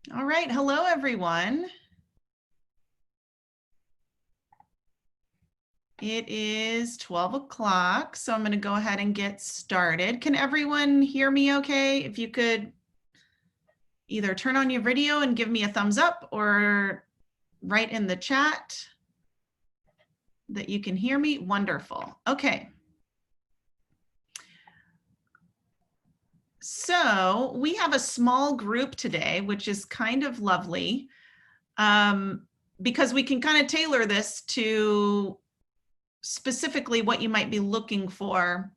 All right, hello everyone. It is 12 o'clock, so I'm going to go ahead and get started. Can everyone hear me okay? If you could either turn on your video and give me a thumbs up or write in the chat that you can hear me. Wonderful. Okay. So we have a small group today, which is kind of lovely because we can kind of tailor this to specifically what you might be looking for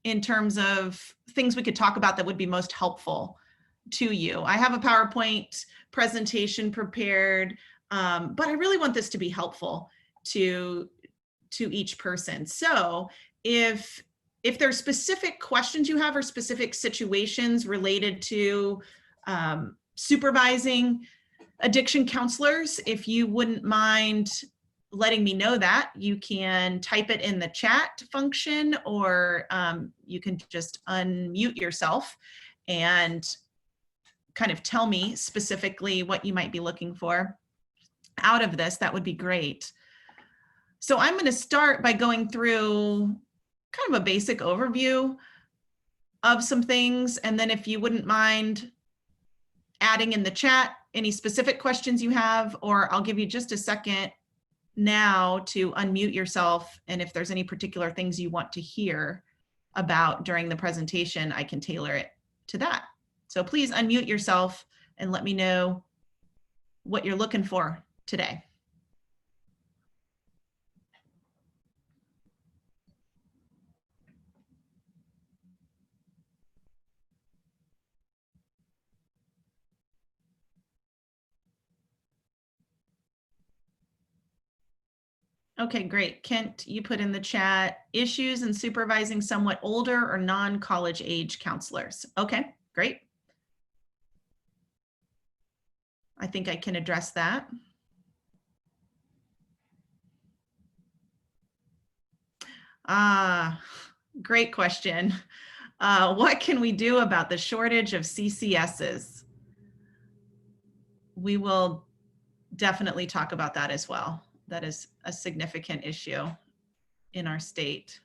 in terms of things we could talk about that would be most helpful to you. I have a PowerPoint presentation prepared, but I really want this to be helpful to each person. So if there's specific questions you have or specific situations related to supervising addiction counselors, if you wouldn't mind letting me know that, you can type it in the chat function, or you can just unmute yourself and kind of tell me specifically what you might be looking for out of this. That would be great. So I'm going to start by going through kind of a basic overview of some things, and then if you wouldn't mind adding in the chat any specific questions you have, or I'll give you just a second now to unmute yourself, and if there's any particular things you want to hear about during the presentation, I can tailor it to that. So please unmute yourself and let me know what you're looking for today. Okay, great. Kent, you put in the chat, issues in supervising somewhat older or non-college age counselors. Okay, great. I think I can address that. Great question. What can we do about the shortage of CCSs? We will definitely talk about that as well. That is a significant issue in our state.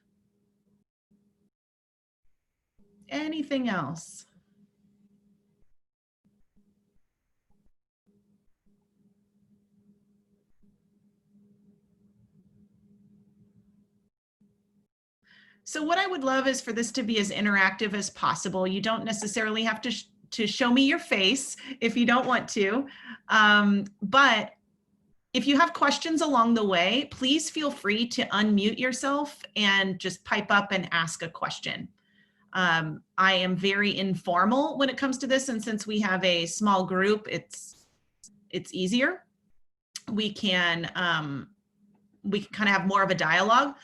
Anything else? So what I would love is for this to be as interactive as possible. You don't necessarily have to show me your face if you don't want to, but if you have questions along the way, please feel free to unmute yourself and just pipe up and ask a question. I am very informal when it comes to this, and since we have a small group, it's easier. We can kind of have more of a dialogue.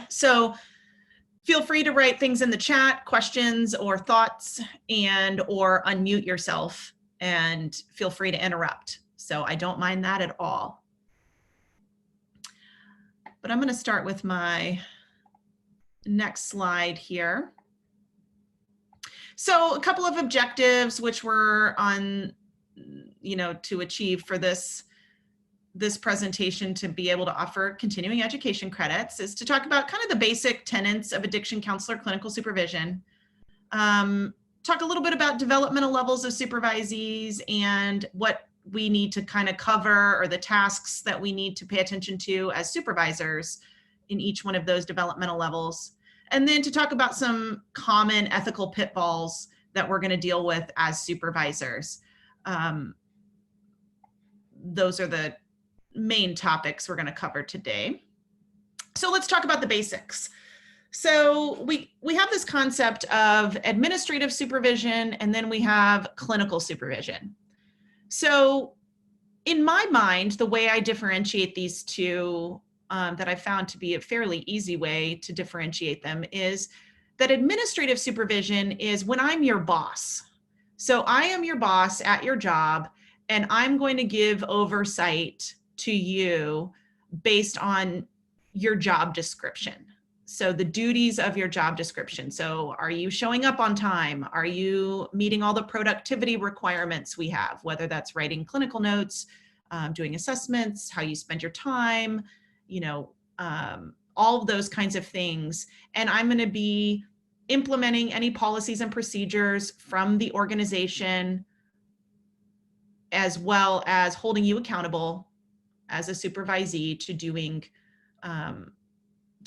So feel free to write things in the chat, questions or thoughts, and or unmute yourself, and feel free to interrupt. So I don't mind that at all. But I'm going to start with my next slide here. So a couple of objectives which we're on, to achieve for this presentation to be able to offer continuing education credits is to talk about kind of the basic tenets of addiction counselor clinical supervision. Talk a little bit about developmental levels of supervisees and what we need to kind of cover, or the tasks that we need to pay attention to as supervisors in each one of those developmental levels. And then to talk about some common ethical pitfalls that we're going to deal with as supervisors. Those are the main topics we're going to cover today. So let's talk about the basics. So we have this concept of administrative supervision, and then we have clinical supervision. So in my mind, the way I differentiate these two, that I found to be a fairly easy way to differentiate them, is that administrative supervision is when I'm your boss. So I am your boss at your job, and I'm going to give oversight to you based on your job description. So the duties of your job description. So are you showing up on time? Are you meeting all the productivity requirements we have, whether that's writing clinical notes, doing assessments, how you spend your time, you know, all of those kinds of things. And I'm going to be implementing any policies and procedures from the organization, as well as holding you accountable as a supervisee to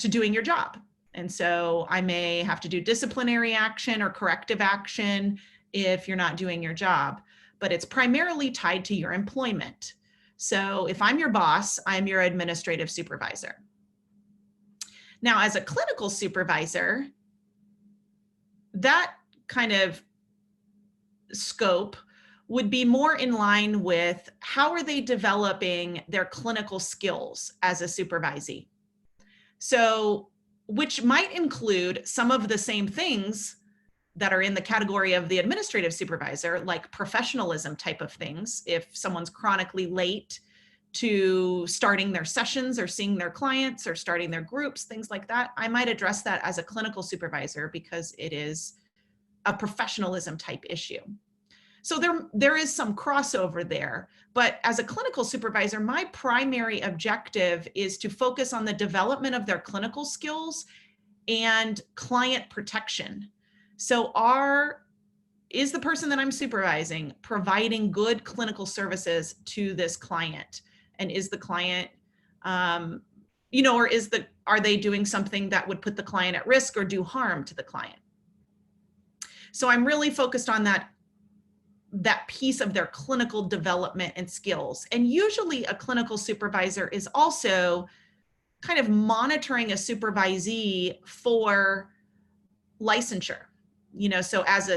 doing your job. And so I may have to do disciplinary action or corrective action if you're not doing your job, but it's primarily tied to your employment. So if I'm your boss, I'm your administrative supervisor. Now, as a clinical supervisor, that kind of scope would be more in line with how are they developing their clinical skills as a supervisee. So, which might include some of the same things that are in the category of the administrative supervisor, like professionalism type of things. If someone's chronically late to starting their sessions or seeing their clients or starting their groups, things like that, I might address that as a clinical supervisor because it is a professionalism type issue. So there is some crossover there, but as a clinical supervisor, my primary objective is to focus on the development of their clinical skills and client protection. So is the person that I'm supervising providing good clinical services to this client? And is the client, you know, or are they doing something that would put the client at risk or do harm to the client? So I'm really focused on that piece of their clinical development and skills. And usually a clinical supervisor is also kind of monitoring a supervisee for licensure. You know, so as a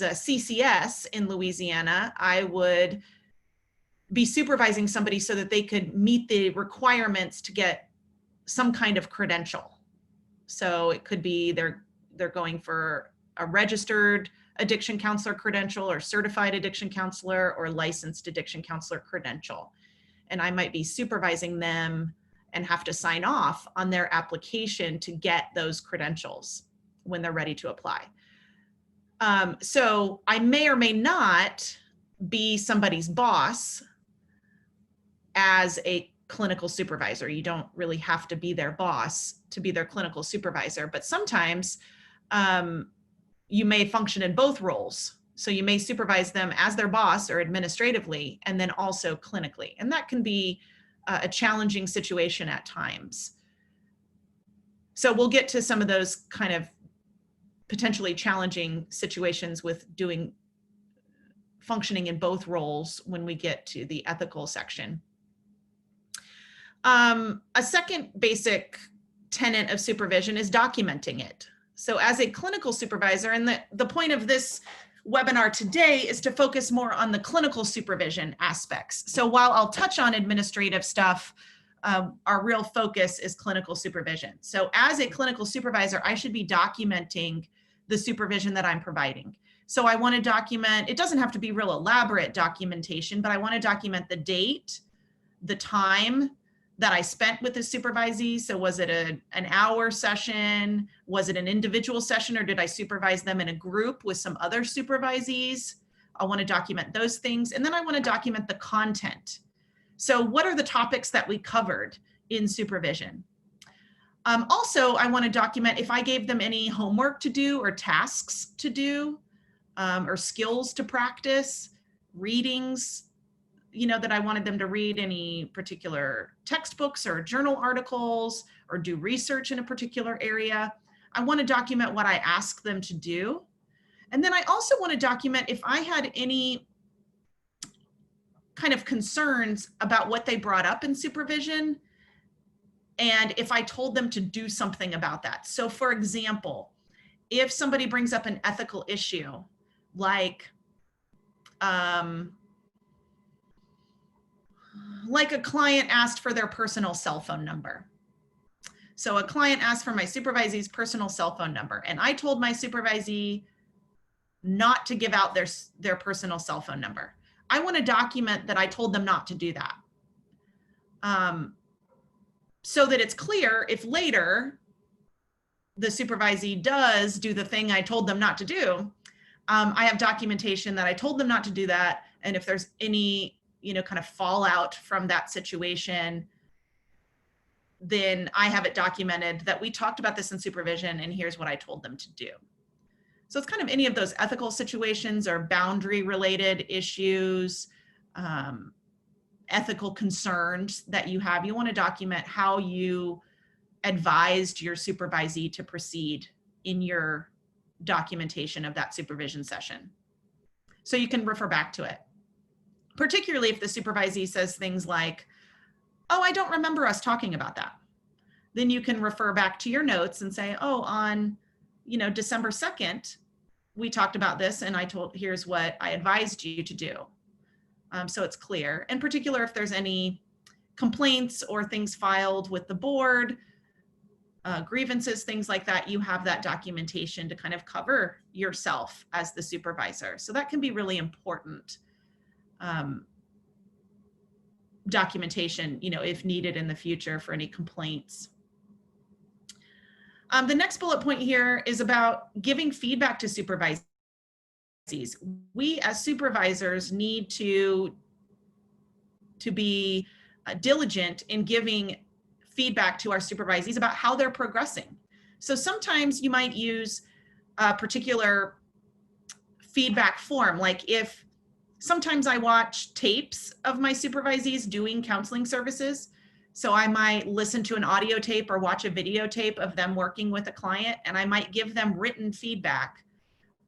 CCS in Louisiana, I would be supervising somebody so that they could meet the requirements to get some kind of credential. So it could be they're going for a registered addiction counselor credential or certified addiction counselor or licensed addiction counselor credential. And I might be supervising them and have to sign off on their application to get those credentials when they're ready to apply. So I may or may not be somebody's boss as a clinical supervisor. You don't really have to be their boss to be their clinical supervisor, but sometimes you may function in both roles. So you may supervise them as their boss or administratively, and then also clinically. And that can be a challenging situation at times. So we'll get to some of those kind of potentially challenging situations with functioning in both roles when we get to the ethical section. A second basic tenet of supervision is documenting it. So as a clinical supervisor, and the point of this webinar today is to focus more on the clinical supervision aspects. So while I'll touch on administrative stuff, our real focus is clinical supervision. So as a clinical supervisor, I should be documenting the supervision that I'm providing. So I want to document, it doesn't have to be real elaborate documentation, but I want to document the date, the time that I spent with the supervisee. So was it an hour session? Was it an individual session, or did I supervise them in a group with some other supervisees? I want to document those things. And then I want to document the content. So what are the topics that we covered in supervision? Also, I want to document if I gave them any homework to do or tasks to do, or skills to practice, readings, you know, that I wanted them to read, any particular textbooks or journal articles or do research in a particular area. I want to document what I asked them to do. And then I also want to document if I had any kind of concerns about what they brought up in supervision, and if I told them to do something about that. So for example, if somebody brings up an ethical issue, like a client asked for their personal cell phone number. So a client asked for my supervisee's personal cell phone number, and I told my supervisee not to give out their personal cell phone number. I want to document that I told them not to do that. So that it's clear if later the supervisee does do the thing I told them not to do, I have documentation that I told them not to do that. And if there's any, kind of fallout from that situation, then I have it documented that we talked about this in supervision and here's what I told them to do. So it's kind of any of those ethical situations or boundary related issues, ethical concerns that you have. You want to document how you advised your supervisee to proceed in your documentation of that supervision session. So you can refer back to it, particularly if the supervisee says things like, oh, I don't remember us talking about that. Then you can refer back to your notes and say, oh, on, December 2nd, we talked about this and here's what I advised you to do. So it's clear. In particular, if there's any complaints or things filed with the board, grievances, things like that, you have that documentation to kind of cover yourself as the supervisor. So that can be really important documentation, if needed in the future for any complaints. The next bullet point here is about giving feedback to supervisees. We as supervisors need to be diligent in giving feedback to our supervisees about how they're progressing. So sometimes you might use a particular feedback form, like if sometimes I watch tapes of my supervisees doing counseling services. So I might listen to an audio tape or watch a videotape of them working with a client, and I might give them written feedback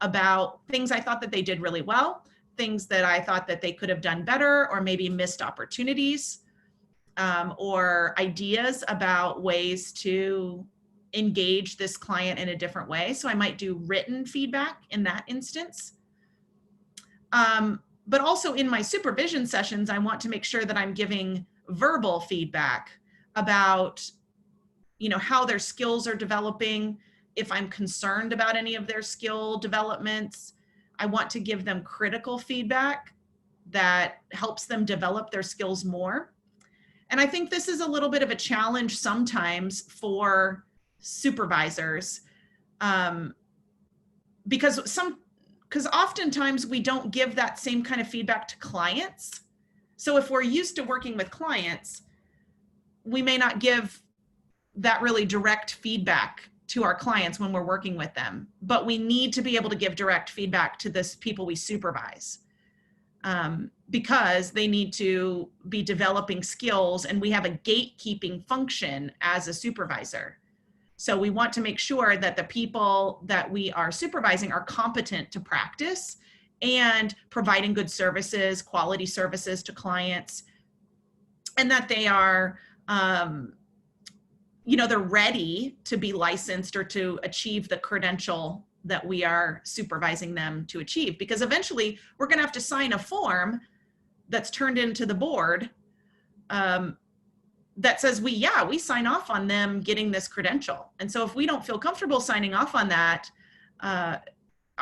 about things I thought that they did really well, things that I thought that they could have done better, or maybe missed opportunities, or ideas about ways to engage this client in a different way. So I might do written feedback in that instance. But also in my supervision sessions, I want to make sure that I'm giving verbal feedback about, how their skills are developing. If I'm concerned about any of their skill developments, I want to give them critical feedback that helps them develop their skills more. And I think this is a little bit of a challenge sometimes for supervisors, because oftentimes we don't give that same kind of feedback to clients. So if we're used to working with clients, we may not give that really direct feedback to our clients when we're working with them, but we need to be able to give direct feedback to the people we supervise, because they need to be developing skills, and we have a gatekeeping function as a supervisor. So we want to make sure that the people that we are supervising are competent to practice and providing good services, quality services to clients, and that they are, they're ready to be licensed or to achieve the credential that we are supervising them to achieve. Because eventually we're going to have to sign a form that's turned into the board that says we sign off on them getting this credential. And so if we don't feel comfortable signing off on that, our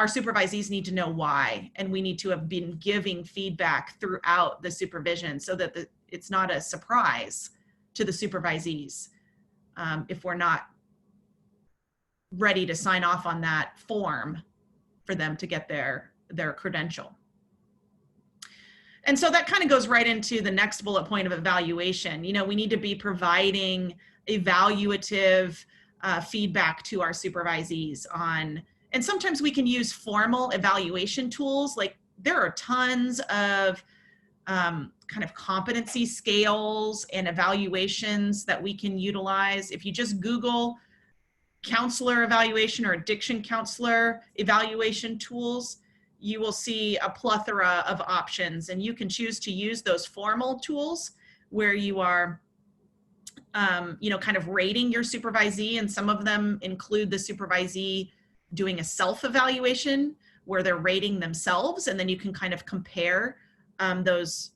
supervisees need to know why, and we need to have been giving feedback throughout the supervision so that it's not a surprise to the supervisees if we're not ready to sign off on that form for them to get their credential. And so that kind of goes right into the next bullet point of evaluation. We need to be providing evaluative feedback to our supervisees on, and sometimes we can use formal evaluation tools. Like there are tons of kind of competency scales and evaluations that we can utilize. If you just Google counselor evaluation or addiction counselor evaluation tools, you will see a plethora of options, and you can choose to use those formal tools where you are kind of rating your supervisee, and some of them include the supervisee doing a self-evaluation where they're rating themselves, and then you can kind of compare those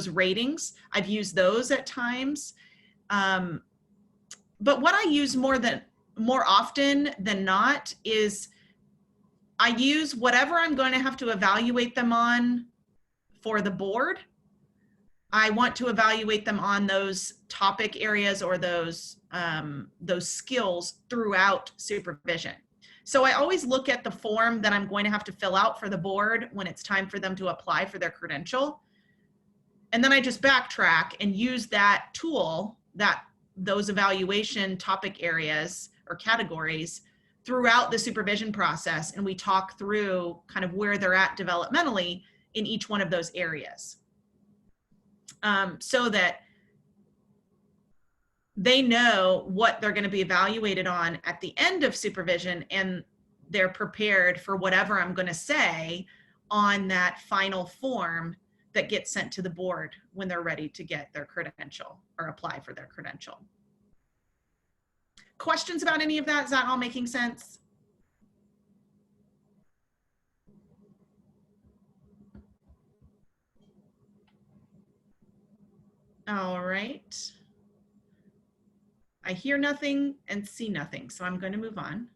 ratings. I've used those at times, but what I use more often than not is I use whatever I'm going to have to evaluate them on for the board. I want to evaluate them on those topic areas or those skills throughout supervision. So I always look at the form that I'm going to have to fill out for the board when it's time for them to apply for their credential. And then I just backtrack and use that tool, those evaluation topic areas or categories throughout the supervision process. And we talk through kind of where they're at developmentally in each one of those areas. So that they know what they're going to be evaluated on at the end of supervision, and they're prepared for whatever I'm going to say on that final form that gets sent to the board when they're ready to get their credential or apply for their credential. Questions about any of that? Is that all making sense? All right. I hear nothing and see nothing, so I'm going to move on.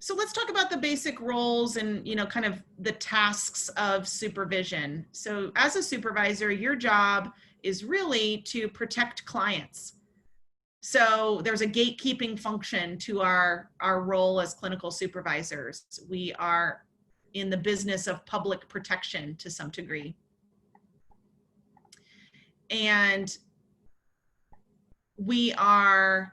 So let's talk about the basic roles and, kind of the tasks of supervision. So as a supervisor, your job is really to protect clients. So there's a gatekeeping function to our role as clinical supervisors. We are in the business of public protection to some degree. And we are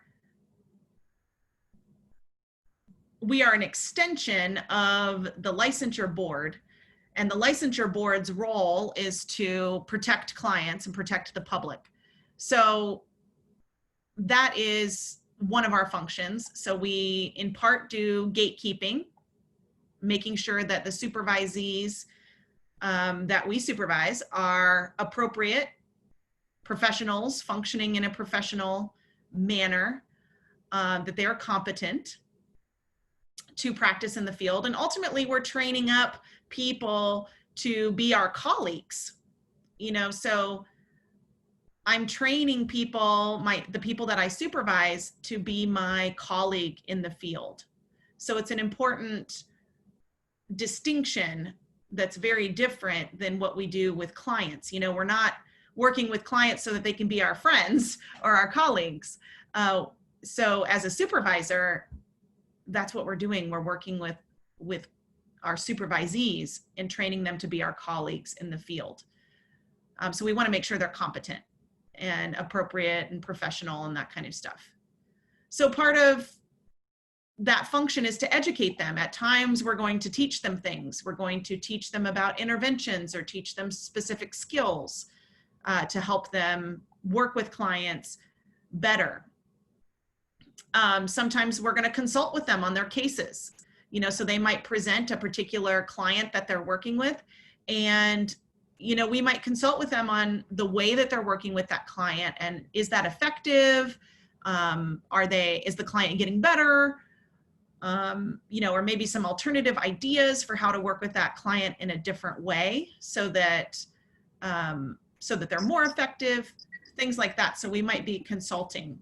an extension of the licensure board, and the licensure board's role is to protect clients and protect the public. So that is one of our functions. So we in part do gatekeeping, making sure that the supervisees that we supervise are appropriate professionals functioning in a professional manner, that they are competent to practice in the field. And ultimately we're training up people to be our colleagues, so I'm training people, the people that I supervise, to be my colleague in the field. So it's an important distinction that's very different than what we do with clients. We're not working with clients so that they can be our friends or our colleagues. So as a supervisor, that's what we're doing. We're working with our supervisees and training them to be our colleagues in the field. So we want to make sure they're competent and appropriate and professional and that kind of stuff. So part of that function is to educate them. At times we're going to teach them things. We're going to teach them about interventions or teach them specific skills to help them work with clients better. Sometimes we're going to consult with them on their cases, so they might present a particular client that they're working with, and we might consult with them on the way that they're working with that client, and is that effective? Is the client getting better? Or maybe some alternative ideas for how to work with that client in a different way so that they're more effective, things like that. So we might be consulting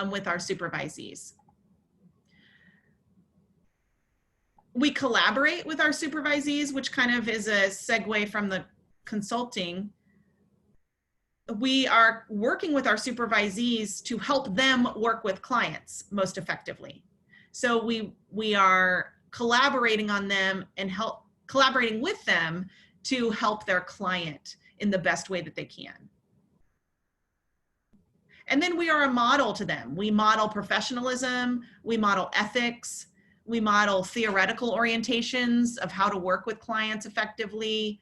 with our supervisees. We collaborate with our supervisees, which kind of is a segue from the consulting. We are working with our supervisees to help them work with clients most effectively. So we are collaborating on them and collaborating with them to help their client in the best way that they can. And then we are a model to them. We model professionalism, we model ethics, we model theoretical orientations of how to work with clients effectively.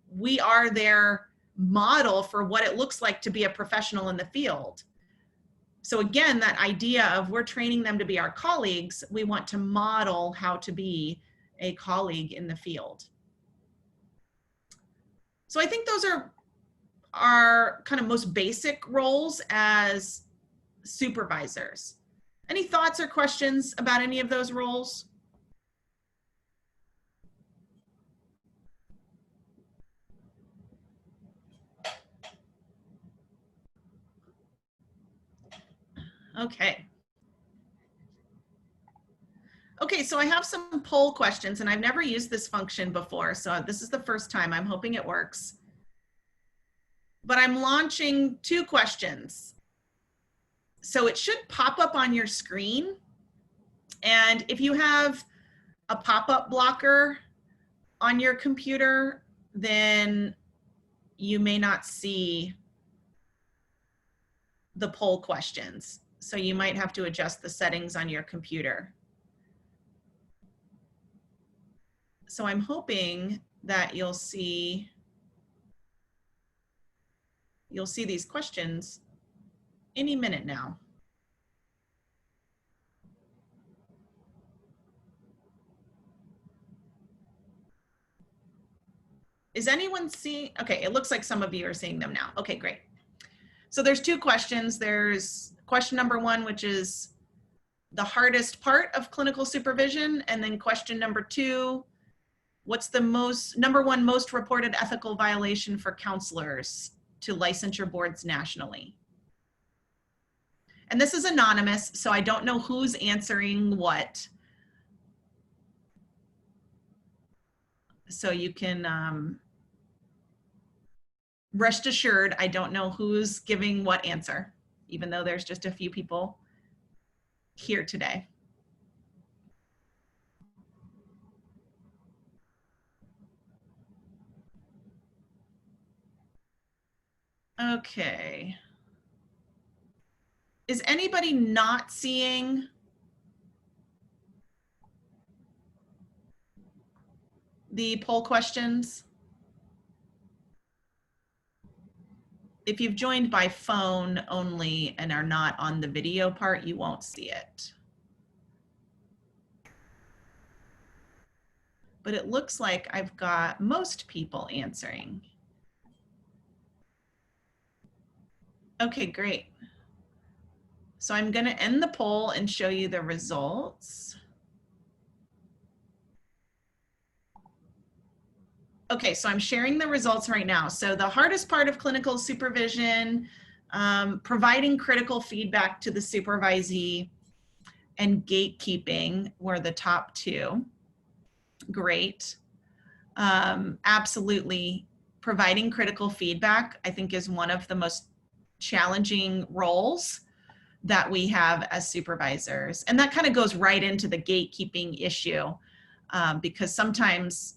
We are their model for what it looks like to be a professional in the field. So again, that idea of we're training them to be our colleagues, we want to model how to be a colleague in the field. So I think those are our kind of most basic roles as supervisors. Any thoughts or questions about any of those roles? Okay. Okay, so I have some poll questions, and I've never used this function before, so this is the first time. I'm hoping it works. But I'm launching 2 questions. So it should pop up on your screen. And if you have a pop-up blocker on your computer, then you may not see the poll questions. So you might have to adjust the settings on your computer. So I'm hoping that you'll see these questions any minute now. Is anyone seeing? Okay, it looks like some of you are seeing them now. Okay, great. So there's 2 questions. There's question number 1, which is the hardest part of clinical supervision. And then question number 2, what's the number 1 most reported ethical violation for counselors to licensure boards nationally? And this is anonymous, so I don't know who's answering what. So you can rest assured, I don't know who's giving what answer, even though there's just a few people here today. Okay. Is anybody not seeing the poll questions? If you've joined by phone only and are not on the video part, you won't see it. But it looks like I've got most people answering. Okay, great. So I'm going to end the poll and show you the results. Okay, so I'm sharing the results right now. So the hardest part of clinical supervision, providing critical feedback to the supervisee, and gatekeeping were the top 2. Great. Absolutely. Providing critical feedback, I think, is one of the most challenging roles that we have as supervisors. And that kind of goes right into the gatekeeping issue, because sometimes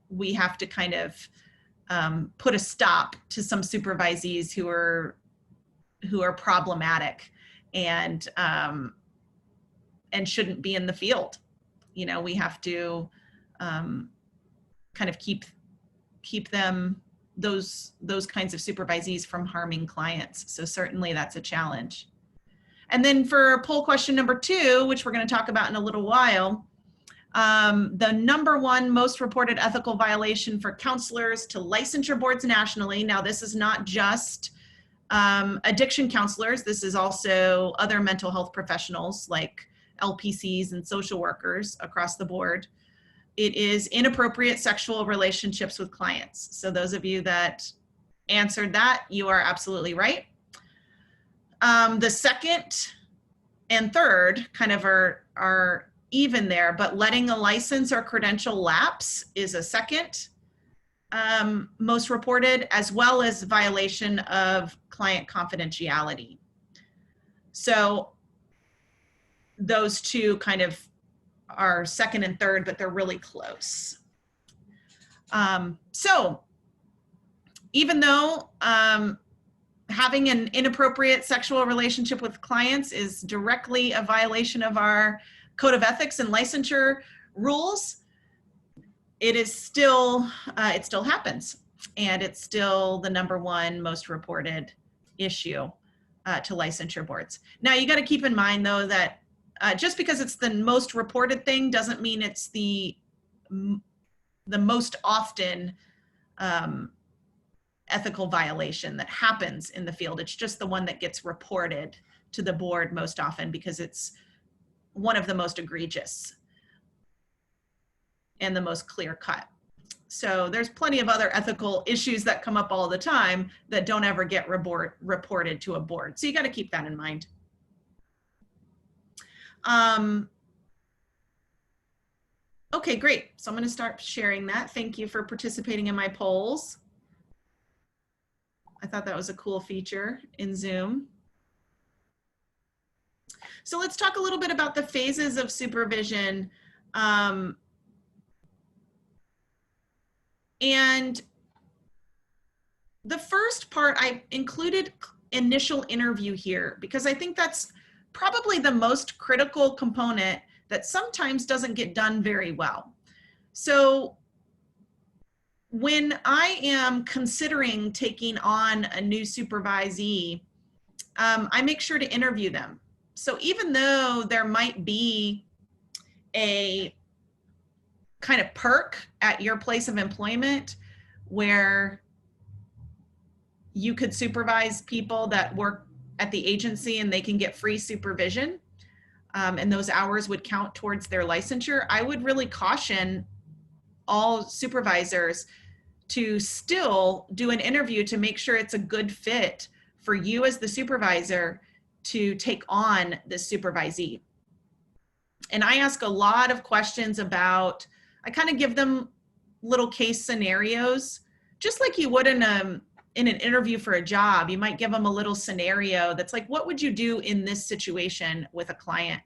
we have to kind of put a stop to some supervisees who are problematic and shouldn't be in the field. You know, we have to kind of keep them, those kinds of supervisees, from harming clients. So certainly that's a challenge. And then for poll question number 2, which we're going to talk about in a little while, the number 1 most reported ethical violation for counselors to licensure boards nationally. Now, this is not just addiction counselors. This is also other mental health professionals like LPCs and social workers across the board. It is inappropriate sexual relationships with clients. So those of you that answered that, you are absolutely right. The second and third kind of are even there, but letting a license or credential lapse is a second most reported, as well as violation of client confidentiality. So those 2 kind of are second and third, but they're really close. So even though having an inappropriate sexual relationship with clients is directly a violation of our code of ethics and licensure rules, it is still, it still happens. And it's still the number 1 most reported issue to licensure boards. Now, you got to keep in mind, though, that just because it's the most reported thing doesn't mean it's the most often ethical violation that happens in the field. It's just the one that gets reported to the board most often because it's one of the most egregious and the most clear cut. So there's plenty of other ethical issues that come up all the time that don't ever get reported to a board. So you got to keep that in mind. Okay, great. So I'm going to start sharing that. Thank you for participating in my polls. I thought that was a cool feature in Zoom. So let's talk a little bit about the phases of supervision. And the first part, I included initial interview here because I think that's probably the most critical component that sometimes doesn't get done very well. So when I am considering taking on a new supervisee, I make sure to interview them. So even though there might be a kind of perk at your place of employment where you could supervise people that work at the agency and they can get free supervision, and those hours would count towards their licensure, I would really caution all supervisors to still do an interview to make sure it's a good fit for you as the supervisor to take on this supervisee. And I ask a lot of questions about, I kind of give them little case scenarios, just like you would in an interview for a job. You might give them a little scenario that's like, what would you do in this situation with a client?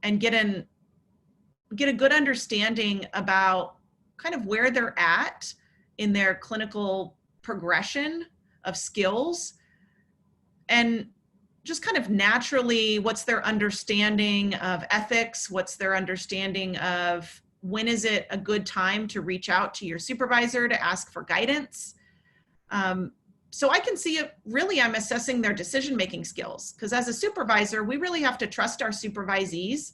And get a good understanding about kind of where they're at in their clinical progression of skills, and just kind of naturally, what's their understanding of ethics? What's their understanding of when is it a good time to reach out to your supervisor to ask for guidance? So I can see it, really, I'm assessing their decision-making skills, because as a supervisor, we really have to trust our supervisees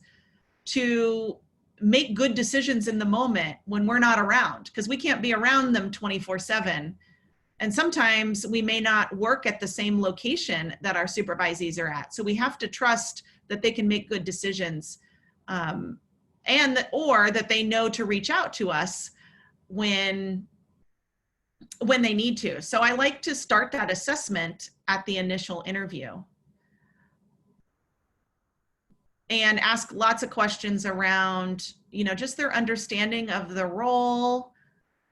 to make good decisions in the moment when we're not around, because we can't be around them 24/7. And sometimes we may not work at the same location that our supervisees are at. So we have to trust that they can make good decisions, or that they know to reach out to us when they need to. So I like to start that assessment at the initial interview and ask lots of questions around, just their understanding of their role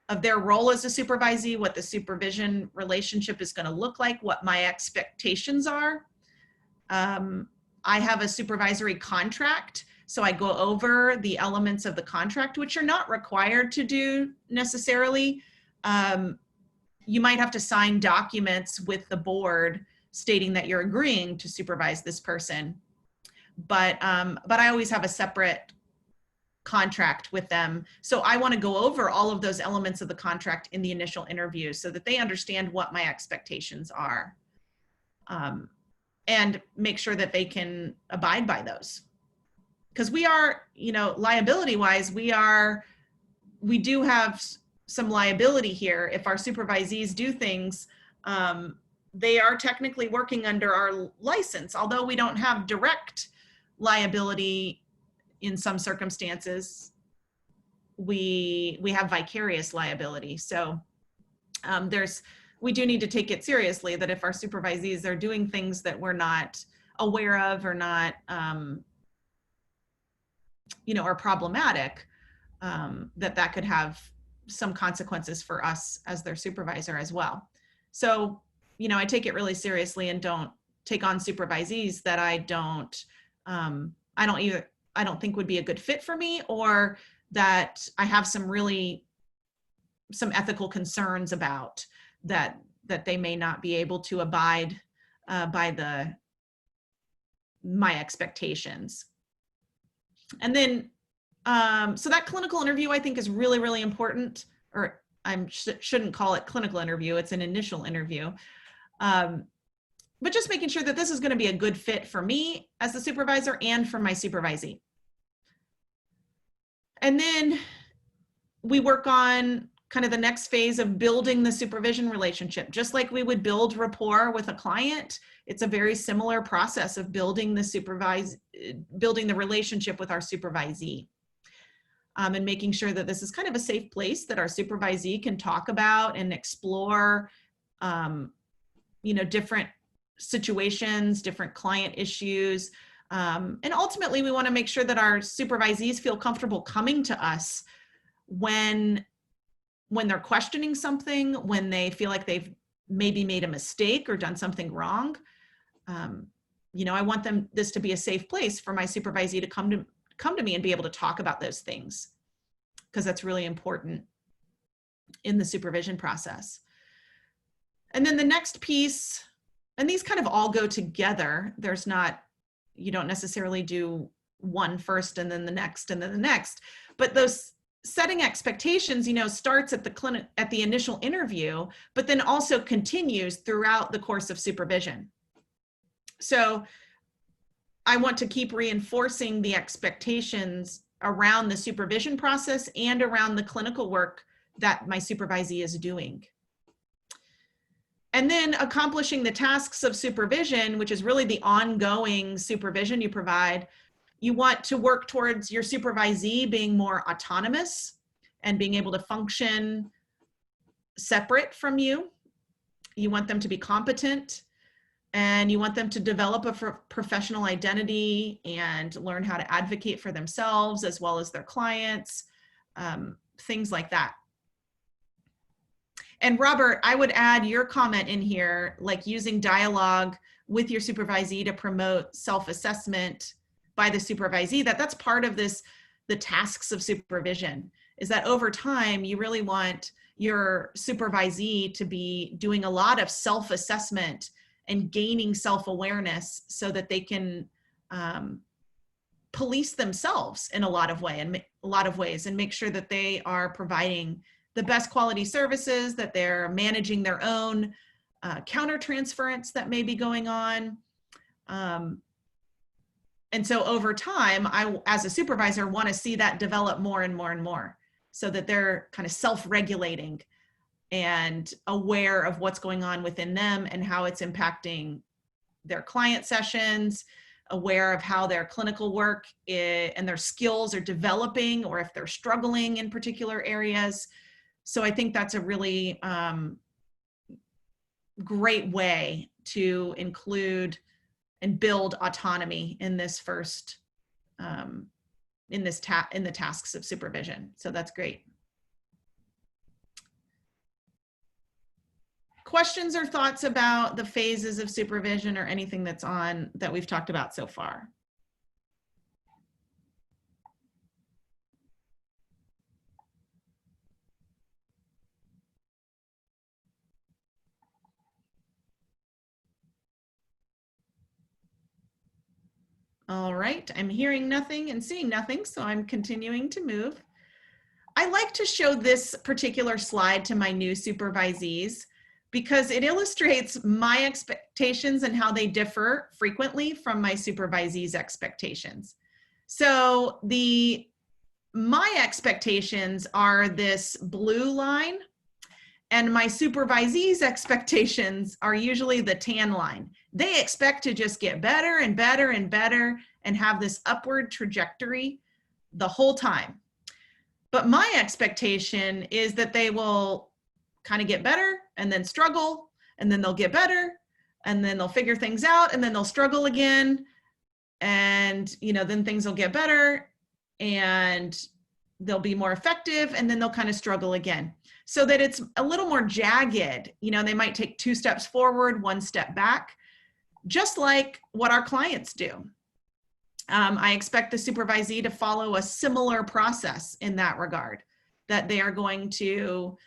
as a supervisee, what the supervision relationship is going to look like, what my expectations are. I have a supervisory contract, so I go over the elements of the contract, which you're not required to do necessarily. You might have to sign documents with the board stating that you're agreeing to supervise this person. But I always have a separate contract with them. So I want to go over all of those elements of the contract in the initial interview so that they understand what my expectations are, and make sure that they can abide by those. Because we are, liability wise, we do have some liability here. If our supervisees do things, they are technically working under our license, although we don't have direct liability. In some circumstances, we have vicarious liability. So we do need to take it seriously that if our supervisees are doing things that we're not aware of or not, are problematic, that could have some consequences for us as their supervisor as well. So, I take it really seriously and don't take on supervisees that I don't think would be a good fit for me, or that I have some ethical concerns about that they may not be able to abide by my expectations. And then, so that clinical interview I think is really, really important, or I shouldn't call it clinical interview, it's an initial interview. But just making sure that this is going to be a good fit for me as the supervisor and for my supervisee. And then we work on kind of the next phase of building the supervision relationship. Just like we would build rapport with a client, it's a very similar process of building the relationship with our supervisee. And making sure that this is kind of a safe place that our supervisee can talk about and explore, different situations, different client issues, And ultimately, we want to make sure that our supervisees feel comfortable coming to us when they're questioning something, when they feel like they've maybe made a mistake or done something wrong. You know, I want this to be a safe place for my supervisee to come to me and be able to talk about those things, because that's really important in the supervision process. And then the next piece, and these kind of all go together. There's not, you don't necessarily do one first and then the next and then the next, but those setting expectations, you know, starts at the initial interview, but then also continues throughout the course of supervision. So I want to keep reinforcing the expectations around the supervision process and around the clinical work that my supervisee is doing. And then accomplishing the tasks of supervision, which is really the ongoing supervision you provide. You want to work towards your supervisee being more autonomous and being able to function separate from you. You want them to be competent, and you want them to develop a professional identity and learn how to advocate for themselves as well as their clients, things like that. And Robert, I would add your comment in here, like using dialogue with your supervisee to promote self-assessment by the supervisee. That's part of the tasks of supervision, is that over time, you really want your supervisee to be doing a lot of self-assessment and gaining self-awareness so that they can police themselves in a lot of ways and make sure that they are providing the best quality services, that they're managing their own countertransference that may be going on. And so over time, I, as a supervisor, want to see that develop more and more and more, so that they're kind of self-regulating and aware of what's going on within them and how it's impacting their client sessions, aware of how their clinical work and their skills are developing, or if they're struggling in particular areas. So I think that's a really great way to include and build autonomy in this first, in the tasks of supervision. So that's great. Questions or thoughts about the phases of supervision or anything that we've talked about so far? All right, I'm hearing nothing and seeing nothing, so I'm continuing to move. I like to show this particular slide to my new supervisees because it illustrates my expectations and how they differ frequently from my supervisees' expectations. So my expectations are this blue line, and my supervisees' expectations are usually the tan line. They expect to just get better and better and better and have this upward trajectory the whole time. But my expectation is that they will kind of get better and then struggle, and then they'll get better, and then they'll figure things out, and then they'll struggle again. And, you know, then things will get better and they'll be more effective, and then they'll kind of struggle again. So that it's a little more jagged. You know, they might take 2 steps forward, 1 step back, just like what our clients do. I expect the supervisee to follow a similar process in that regard, that they are going to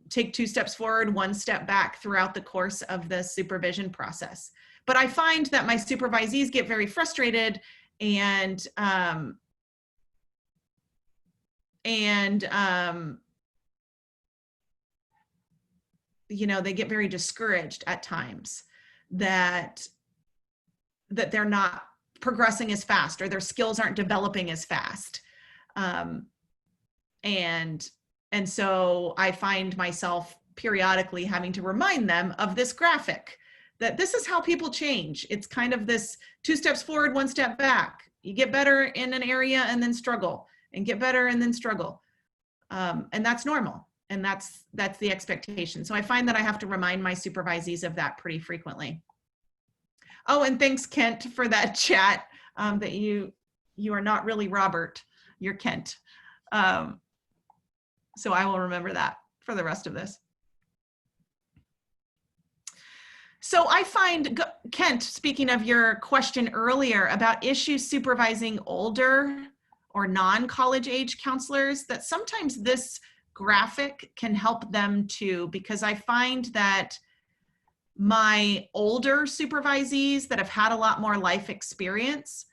take 2 steps forward, 1 step back throughout the course of the supervision process. But I find that my supervisees get very frustrated and you know, they get very discouraged at times that they're not progressing as fast, or their skills aren't developing as fast. And so I find myself periodically having to remind them of this graphic, that this is how people change. It's kind of this 2 steps forward, 1 step back. You get better in an area and then struggle, and get better and then struggle. And that's normal. And that's the expectation. So I find that I have to remind my supervisees of that pretty frequently. Oh, and thanks, Kent, for that chat, that you are not really Robert, you're Kent. So I will remember that for the rest of this. So I find, Kent, speaking of your question earlier about issues supervising older or non-college age counselors, that sometimes this graphic can help them too, because I find that my older supervisees that have had a lot more life experience,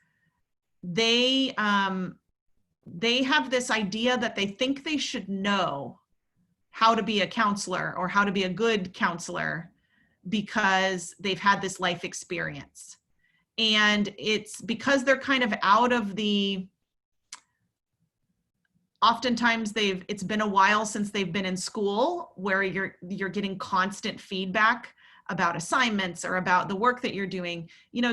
they have this idea that they think they should know how to be a counselor or how to be a good counselor because they've had this life experience. And it's because they're kind of out of the, oftentimes it's been a while since they've been in school, where you're getting constant feedback about assignments or about the work that you're doing. You know,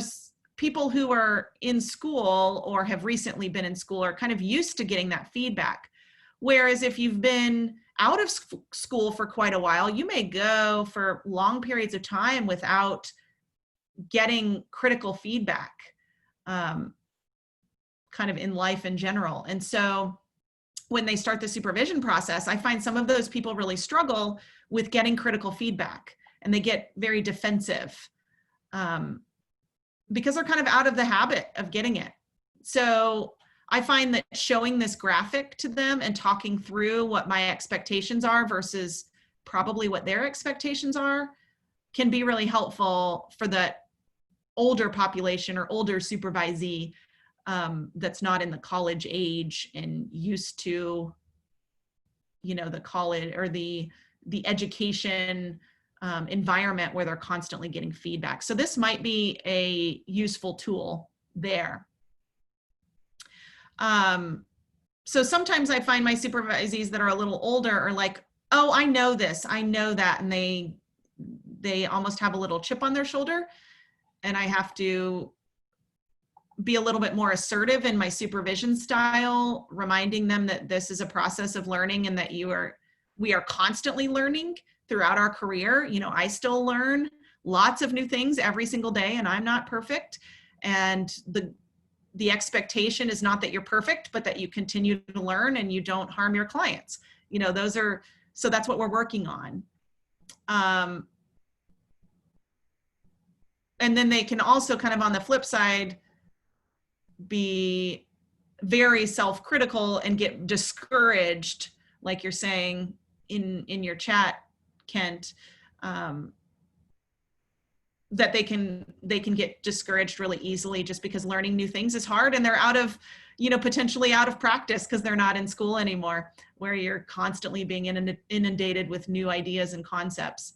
people who are in school or have recently been in school are kind of used to getting that feedback. Whereas if you've been out of school for quite a while, you may go for long periods of time without getting critical feedback, kind of in life in general. And so when they start the supervision process, I find some of those people really struggle with getting critical feedback, and they get very defensive because they're kind of out of the habit of getting it. So I find that showing this graphic to them and talking through what my expectations are versus probably what their expectations are can be really helpful for the older population or older supervisee that's not in the college age and used to, you know, the college or the education environment where they're constantly getting feedback. So this might be a useful tool there. So sometimes I find my supervisees that are a little older are like, oh, I know this, I know that, and they almost have a little chip on their shoulder, and I have to be a little bit more assertive in my supervision style, reminding them that this is a process of learning and that we are constantly learning throughout our career. You know, I still learn lots of new things every single day, and I'm not perfect. And the expectation is not that you're perfect, but that you continue to learn and you don't harm your clients. You know, so that's what we're working on. And then they can also kind of on the flip side be very self-critical and get discouraged, like you're saying in your chat, Kent, that they can get discouraged really easily just because learning new things is hard, and they're out of, you know, potentially out of practice because they're not in school anymore, where you're constantly being inundated with new ideas and concepts.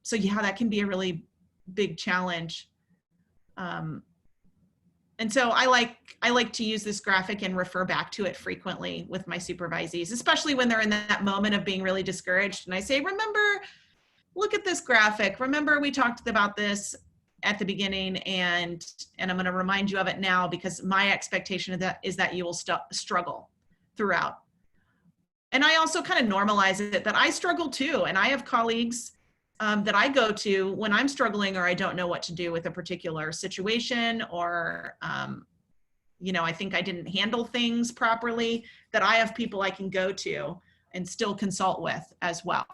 So yeah, that can be a really big challenge. And so I like to use this graphic and refer back to it frequently with my supervisees, especially when they're in that moment of being really discouraged. And I say, remember, look at this graphic. Remember, we talked about this at the beginning, and I'm going to remind you of it now because my expectation of that is that you will struggle throughout. And I also kind of normalize it that I struggle too. And I have colleagues that I go to when I'm struggling or I don't know what to do with a particular situation, or, you know, I think I didn't handle things properly, that I have people I can go to and still consult with as well.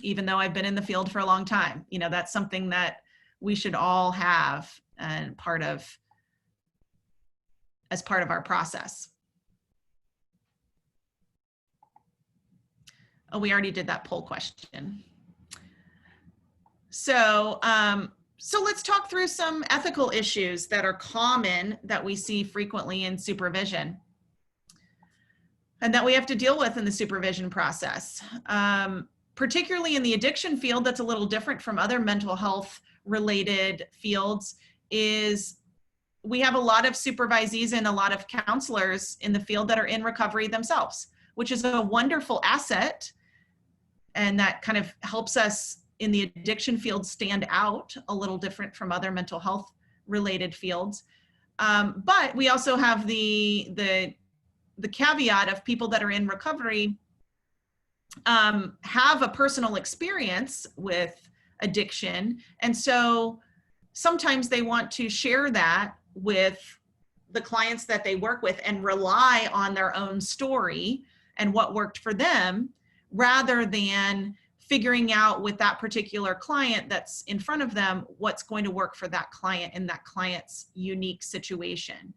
Even though I've been in the field for a long time, you know, that's something that we should all have and as part of our process. Oh, we already did that poll question. So, so let's talk through some ethical issues that are common that we see frequently in supervision and that we have to deal with in the supervision process. Particularly in the addiction field, that's a little different from other mental health related fields, is we have a lot of supervisees and a lot of counselors in the field that are in recovery themselves, which is a wonderful asset. And that kind of helps us in the addiction field stand out a little different from other mental health related fields. But we also have the caveat of people that are in recovery have a personal experience with addiction. And so sometimes they want to share that with the clients that they work with and rely on their own story and what worked for them, rather than figuring out with that particular client that's in front of them what's going to work for that client in that client's unique situation.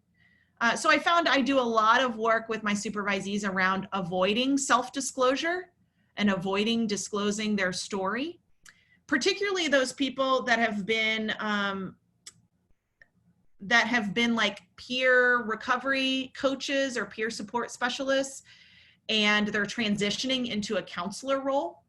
So I found I do a lot of work with my supervisees around avoiding self-disclosure and avoiding disclosing their story, particularly those people that have been like peer recovery coaches or peer support specialists, and they're transitioning into a counselor role.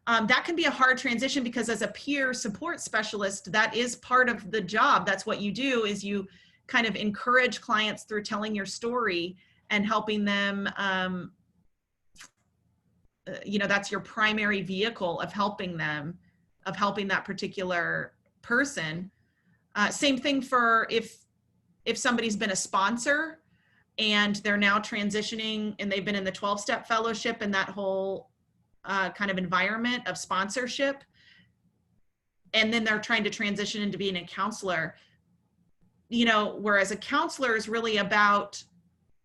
That can be a hard transition because as a peer support specialist, that is part of the job. That's what you do, is you kind of encourage clients through telling your story and helping them, that's your primary vehicle of helping them, of helping that particular person. Same thing for if somebody's been a sponsor and they're now transitioning and they've been in the 12-step fellowship and that whole kind of environment of sponsorship, and then they're trying to transition into being a counselor. Whereas a counselor is really about,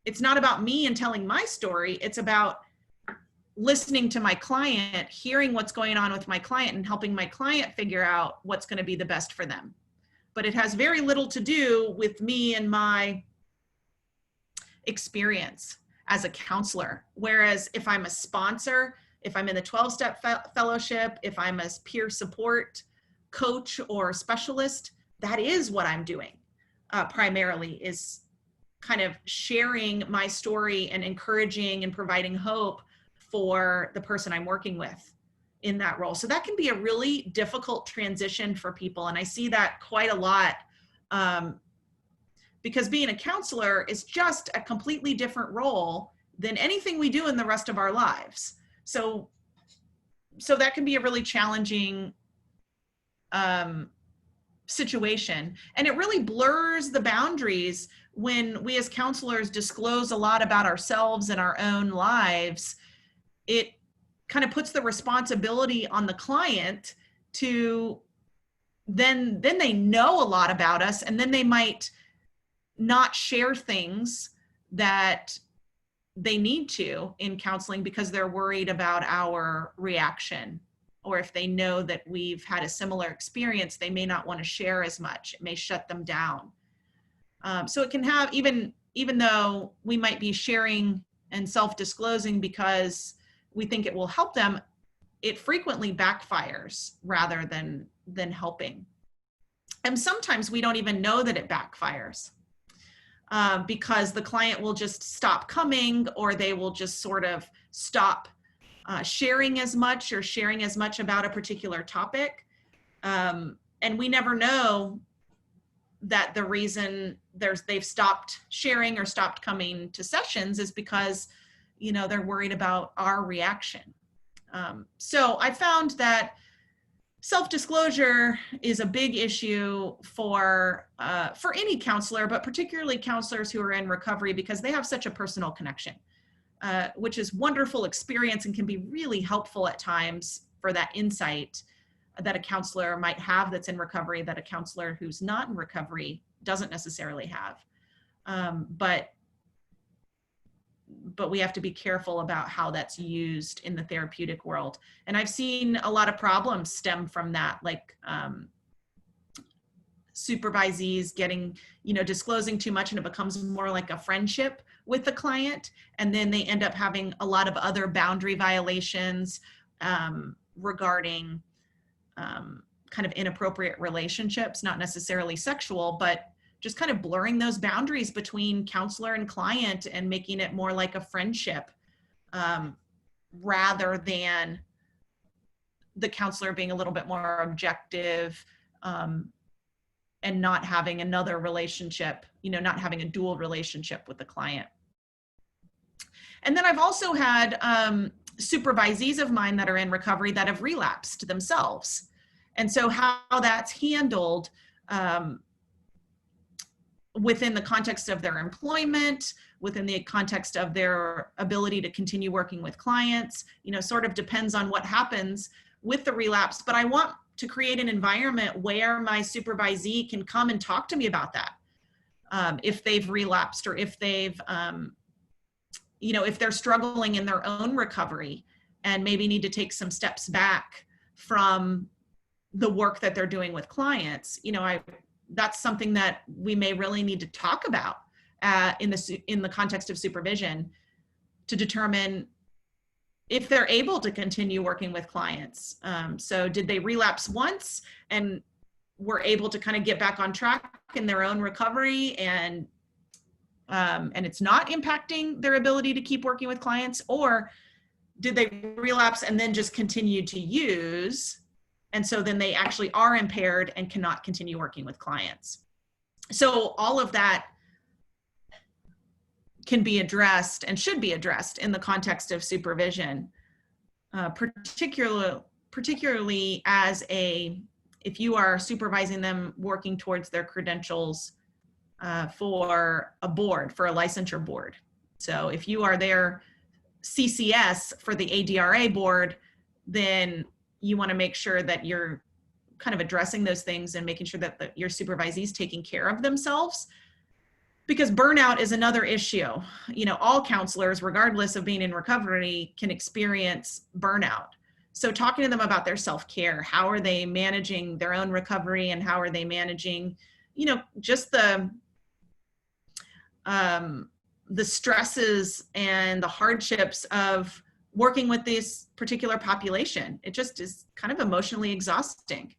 it's not about me and telling my story, it's about listening to my client, hearing what's going on with my client and helping my client figure out what's going to be the best for them. But it has very little to do with me and my experience as a counselor. Whereas if I'm a sponsor, if I'm in the 12-step fellowship, if I'm a peer support coach or specialist, that is what I'm doing primarily, is kind of sharing my story and encouraging and providing hope for the person I'm working with in that role. So that can be a really difficult transition for people. And I see that quite a lot because being a counselor is just a completely different role than anything we do in the rest of our lives. So that can be a really challenging situation. And it really blurs the boundaries when we as counselors disclose a lot about ourselves and our own lives. It kind of puts the responsibility on the client to then they know a lot about us, and then they might not share things that they need to in counseling because they're worried about our reaction. Or if they know that we've had a similar experience, they may not want to share as much. It may shut them down. So it can have, even though we might be sharing and self-disclosing because we think it will help them, it frequently backfires rather than helping. And sometimes we don't even know that it backfires because the client will just stop coming, or they will just sort of stop sharing as much about a particular topic. And we never know that the reason they've stopped sharing or stopped coming to sessions is because, they're worried about our reaction. So I found that self-disclosure is a big issue for any counselor, but particularly counselors who are in recovery, because they have such a personal connection. Which is wonderful experience and can be really helpful at times for that insight that a counselor might have that's in recovery that a counselor who's not in recovery doesn't necessarily have. But we have to be careful about how that's used in the therapeutic world. And I've seen a lot of problems stem from that, like supervisees getting, disclosing too much, and it becomes more like a friendship with the client. And then they end up having a lot of other boundary violations regarding kind of inappropriate relationships, not necessarily sexual, but just kind of blurring those boundaries between counselor and client and making it more like a friendship rather than the counselor being a little bit more objective and not having another relationship, not having a dual relationship with the client. And then I've also had supervisees of mine that are in recovery that have relapsed themselves. And so how that's handled within the context of their employment, within the context of their ability to continue working with clients, sort of depends on what happens with the relapse. But I want to create an environment where my supervisee can come and talk to me about that. If they've relapsed, or if they've, if they're struggling in their own recovery and maybe need to take some steps back from the work that they're doing with clients, that's something that we may really need to talk about in the context of supervision, to determine if they're able to continue working with clients. So did they relapse once and were able to kind of get back on track in their own recovery, and it's not impacting their ability to keep working with clients? Or did they relapse and then just continue to use, and so then they actually are impaired and cannot continue working with clients? So all of that can be addressed and should be addressed in the context of supervision, particularly if you are supervising them working towards their credentials for a board, for a licensure board. So if you are their CCS for the ADRA board, then you want to make sure that you're kind of addressing those things and making sure that your supervisees taking care of themselves. Because burnout is another issue. All counselors, regardless of being in recovery, can experience burnout. So talking to them about their self-care, how are they managing their own recovery, and how are they managing, just the stresses and the hardships of working with this particular population. It just is kind of emotionally exhausting.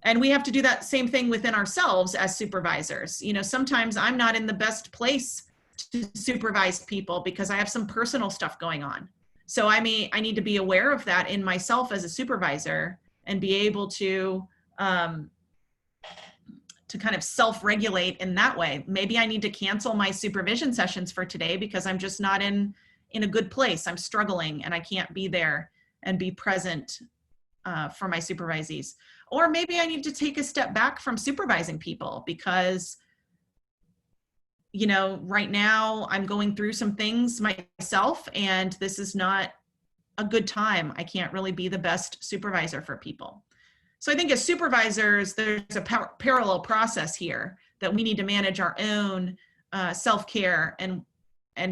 And we have to do that same thing within ourselves as supervisors. Sometimes I'm not in the best place to supervise people because I have some personal stuff going on. So I need to be aware of that in myself as a supervisor, and be able to kind of self-regulate in that way. Maybe I need to cancel my supervision sessions for today because I'm just not in a good place. I'm struggling and I can't be there and be present for my supervisees. Or maybe I need to take a step back from supervising people because, right now I'm going through some things myself, and this is not a good time. I can't really be the best supervisor for people. So I think as supervisors, there's a parallel process here that we need to manage our own self-care and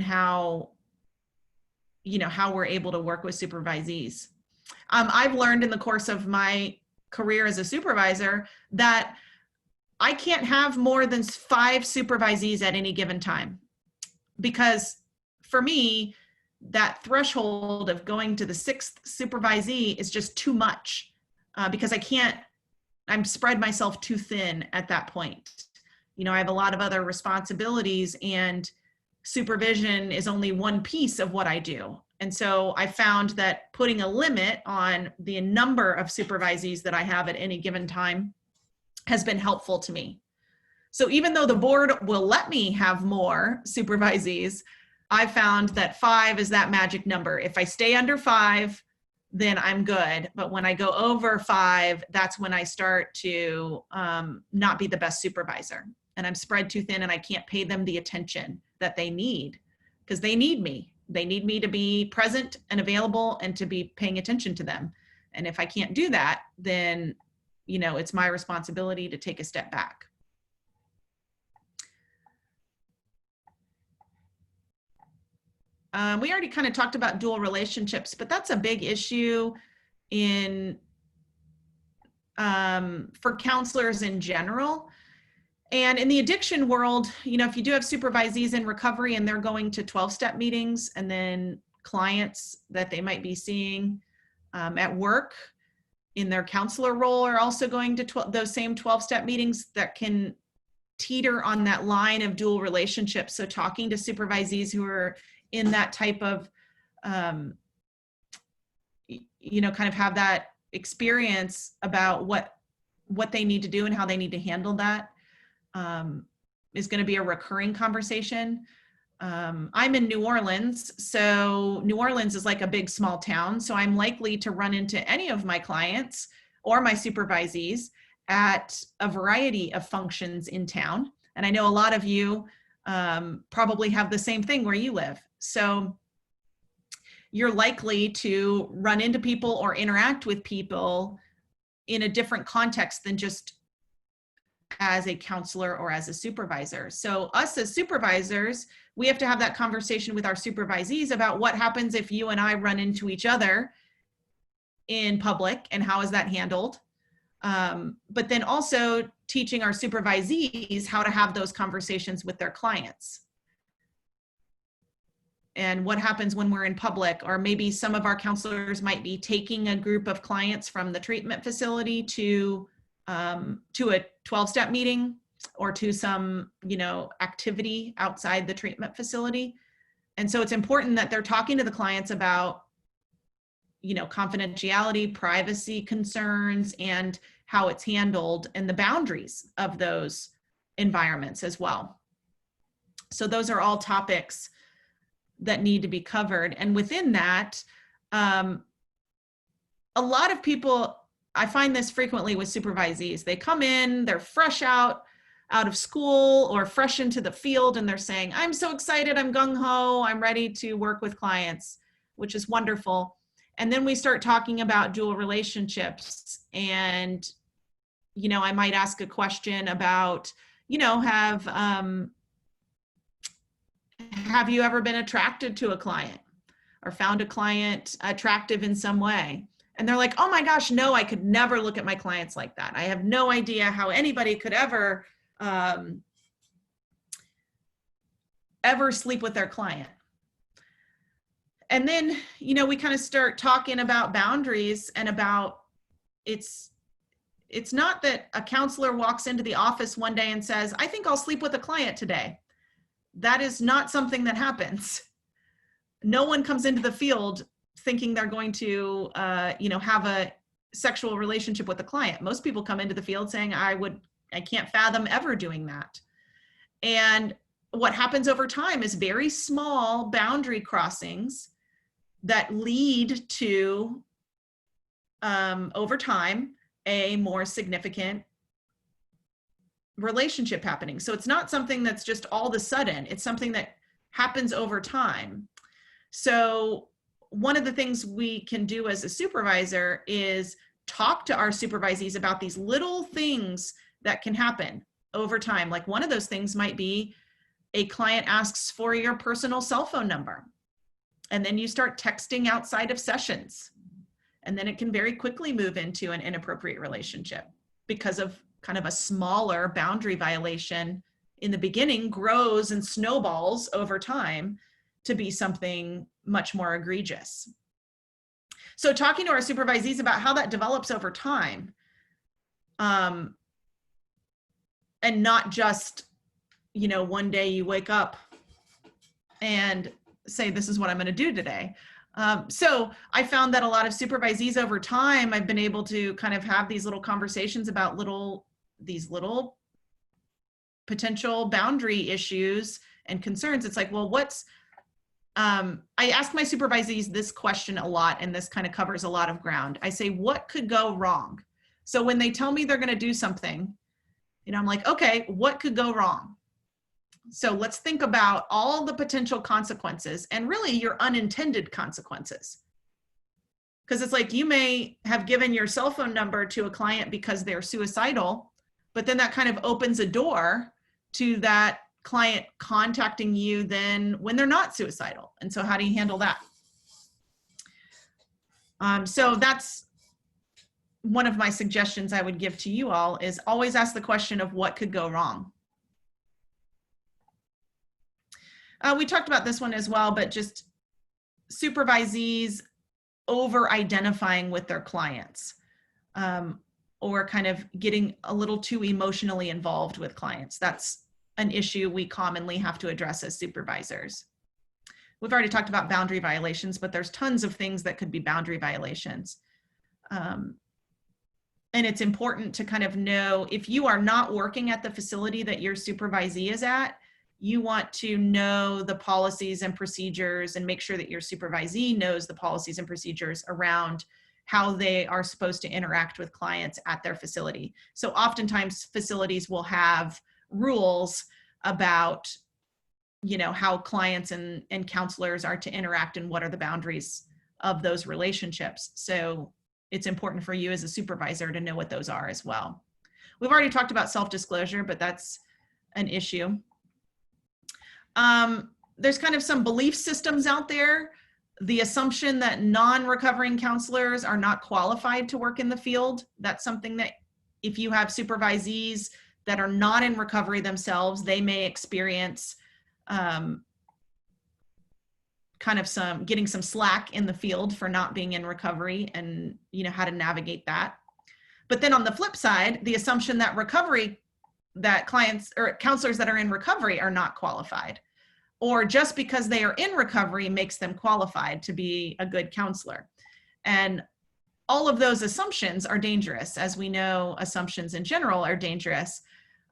how we're able to work with supervisees. I've learned in the course of my career as a supervisor that I can't have more than 5 supervisees at any given time, because for me, that threshold of going to the 6th supervisee is just too much, because I'm spread myself too thin at that point. I have a lot of other responsibilities, and supervision is only one piece of what I do. And so I found that putting a limit on the number of supervisees that I have at any given time has been helpful to me. So even though the board will let me have more supervisees, I found that 5 is that magic number. If I stay under 5, then I'm good. But when I go over 5, that's when I start to not be the best supervisor. And I'm spread too thin, and I can't pay them the attention that they need, because they need me. They need me to be present and available and to be paying attention to them. And if I can't do that, then, it's my responsibility to take a step back. We already kind of talked about dual relationships, but that's a big issue for counselors in general. And in the addiction world, if you do have supervisees in recovery and they're going to 12-step meetings, and then clients that they might be seeing at work in their counselor role are also going to those same 12-step meetings, that can teeter on that line of dual relationships. So talking to supervisees who are in that type of, kind of have that experience about what they need to do and how they need to handle that, is going to be a recurring conversation. I'm in New Orleans, so New Orleans is like a big small town, so I'm likely to run into any of my clients or my supervisees at a variety of functions in town. And I know a lot of you probably have the same thing where you live. So you're likely to run into people or interact with people in a different context than just as a counselor or as a supervisor. So us as supervisors, we have to have that conversation with our supervisees about what happens if you and I run into each other in public and how is that handled. But then also teaching our supervisees how to have those conversations with their clients. And what happens when we're in public, or maybe some of our counselors might be taking a group of clients from the treatment facility to a 12-step meeting or to some, activity outside the treatment facility. And so it's important that they're talking to the clients about, confidentiality, privacy concerns, and how it's handled and the boundaries of those environments as well. So those are all topics that need to be covered. And within that, a lot of people, I find this frequently with supervisees, they come in, they're fresh out of school or fresh into the field, and they're saying, I'm so excited, I'm gung-ho, I'm ready to work with clients, which is wonderful. And then we start talking about dual relationships, and, I might ask a question about, have you ever been attracted to a client or found a client attractive in some way? And they're like, oh my gosh, no, I could never look at my clients like that. I have no idea how anybody could ever sleep with their client. And then, we kind of start talking about boundaries and about it's not that a counselor walks into the office one day and says, I think I'll sleep with a client today. That is not something that happens. No one comes into the field thinking they're going to, have a sexual relationship with a client. Most people come into the field saying, I can't fathom ever doing that. And what happens over time is very small boundary crossings that lead to, over time, a more significant relationship happening. So it's not something that's just all of a sudden, it's something that happens over time. So one of the things we can do as a supervisor is talk to our supervisees about these little things that can happen over time. Like one of those things might be a client asks for your personal cell phone number, and then you start texting outside of sessions. And then it can very quickly move into an inappropriate relationship because of kind of a smaller boundary violation in the beginning grows and snowballs over time to be something much more egregious. So talking to our supervisees about how that develops over time, and not just, one day you wake up and say, this is what I'm going to do today. So I found that a lot of supervisees over time, I've been able to kind of have these little conversations about these little potential boundary issues and concerns. It's like, well, I ask my supervisees this question a lot, and this kind of covers a lot of ground. I say, what could go wrong? So when they tell me they're going to do something, I'm like, okay, what could go wrong? So let's think about all the potential consequences and really your unintended consequences. Because it's like you may have given your cell phone number to a client because they're suicidal, but then that kind of opens a door to that client contacting you then when they're not suicidal. And so how do you handle that? So that's one of my suggestions I would give to you all, is always ask the question of what could go wrong. We talked about this one as well, but just supervisees over-identifying with their clients, or kind of getting a little too emotionally involved with clients. That's an issue we commonly have to address as supervisors. We've already talked about boundary violations, but there's tons of things that could be boundary violations. And it's important to kind of know, if you are not working at the facility that your supervisee is at, you want to know the policies and procedures and make sure that your supervisee knows the policies and procedures around how they are supposed to interact with clients at their facility. So oftentimes facilities will have rules about, how clients and counselors are to interact and what are the boundaries of those relationships. So it's important for you as a supervisor to know what those are as well. We've already talked about self-disclosure, but that's an issue. There's kind of some belief systems out there. The assumption that non-recovering counselors are not qualified to work in the field. That's something that if you have supervisees that are not in recovery themselves, they may experience kind of getting some slack in the field for not being in recovery, and how to navigate that. But then on the flip side, the assumption that clients or counselors that are in recovery are not qualified, or just because they are in recovery makes them qualified to be a good counselor. And all of those assumptions are dangerous. As we know, assumptions in general are dangerous.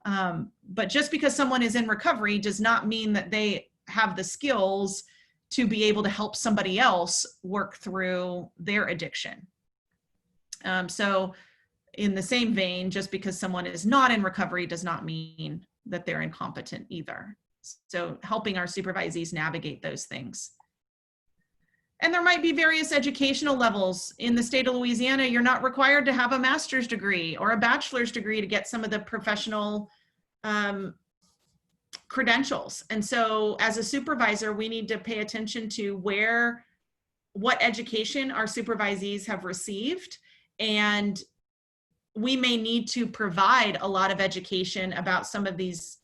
But just because someone is in recovery does not mean that they have the skills to be able to help somebody else work through their addiction. So in the same vein, just because someone is not in recovery does not mean that they're incompetent either. So helping our supervisees navigate those things. And there might be various educational levels. In the state of Louisiana, you're not required to have a master's degree or a bachelor's degree to get some of the professional credentials. And so as a supervisor, we need to pay attention to what education our supervisees have received. And we may need to provide a lot of education about some of these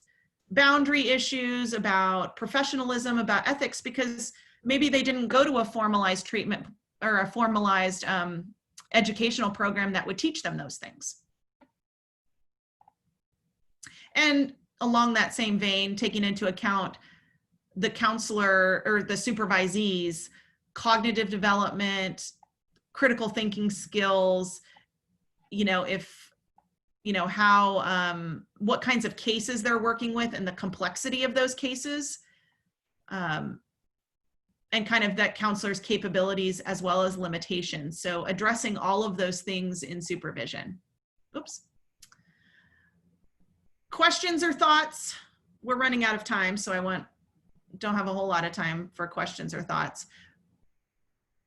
boundary issues, about professionalism, about ethics, because maybe they didn't go to a formalized treatment or a formalized educational program that would teach them those things. And along that same vein, taking into account the counselor or the supervisees' cognitive development, critical thinking skills, what kinds of cases they're working with and the complexity of those cases, and kind of that counselor's capabilities as well as limitations. So addressing all of those things in supervision. Oops. Questions or thoughts? We're running out of time, so don't have a whole lot of time for questions or thoughts.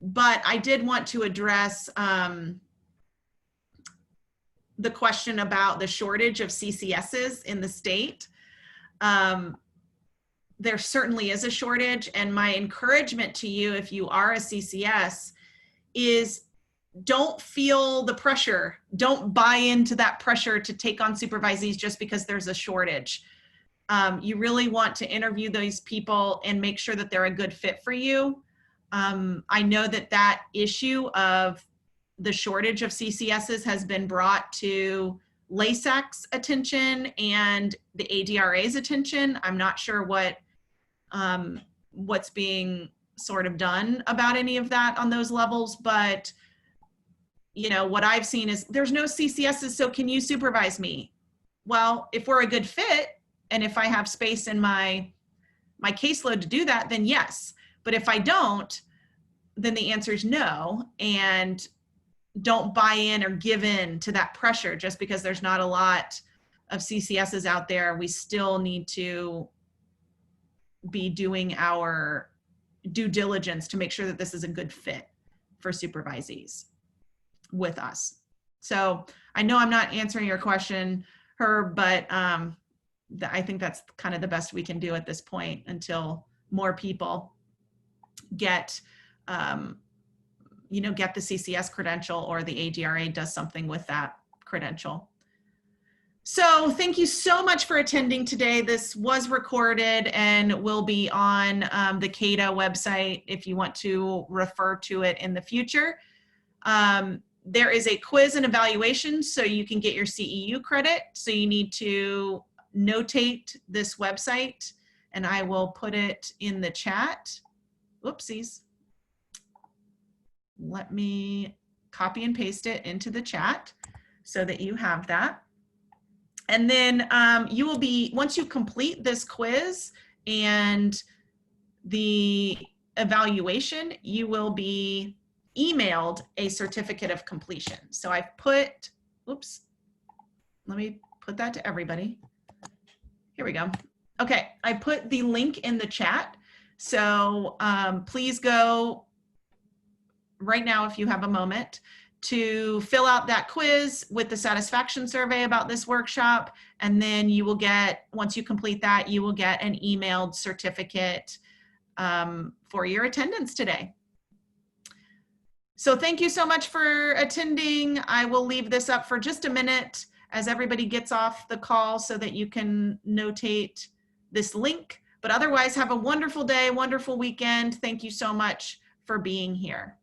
But I did want to address the question about the shortage of CCSs in the state. There certainly is a shortage, and my encouragement to you, if you are a CCS, is don't feel the pressure. Don't buy into that pressure to take on supervisees just because there's a shortage. You really want to interview those people and make sure that they're a good fit for you. I know that issue of the shortage of CCSs has been brought to LASAC's attention and the ADRA's attention. I'm not sure what's being sort of done about any of that on those levels, but what I've seen is there's no CCSs, so can you supervise me? Well, if we're a good fit and if I have space in my caseload to do that, then yes. But if I don't, then the answer is no. And don't buy in or give in to that pressure just because there's not a lot of CCSs out there. We still need to be doing our due diligence to make sure that this is a good fit for supervisees with us. So I know I'm not answering your question, Herb, but I think that's kind of the best we can do at this point until more people get get the CCS credential or the ADRA does something with that credential. So thank you so much for attending today. This was recorded and will be on the CADA website if you want to refer to it in the future. There is a quiz and evaluation so you can get your CEU credit. So you need to notate this website and I will put it in the chat. Whoopsies. Let me copy and paste it into the chat so that you have that. And then you will be, once you complete this quiz and the evaluation, you will be emailed a certificate of completion. So I've put, oops, let me put that to everybody. Here we go. Okay, I put the link in the chat. So please go right now, if you have a moment, to fill out that quiz with the satisfaction survey about this workshop. And then you will get, once you complete that, you will get an emailed certificate for your attendance today. So thank you so much for attending. I will leave this up for just a minute as everybody gets off the call so that you can notate this link. But otherwise, have a wonderful day, wonderful weekend. Thank you so much for being here.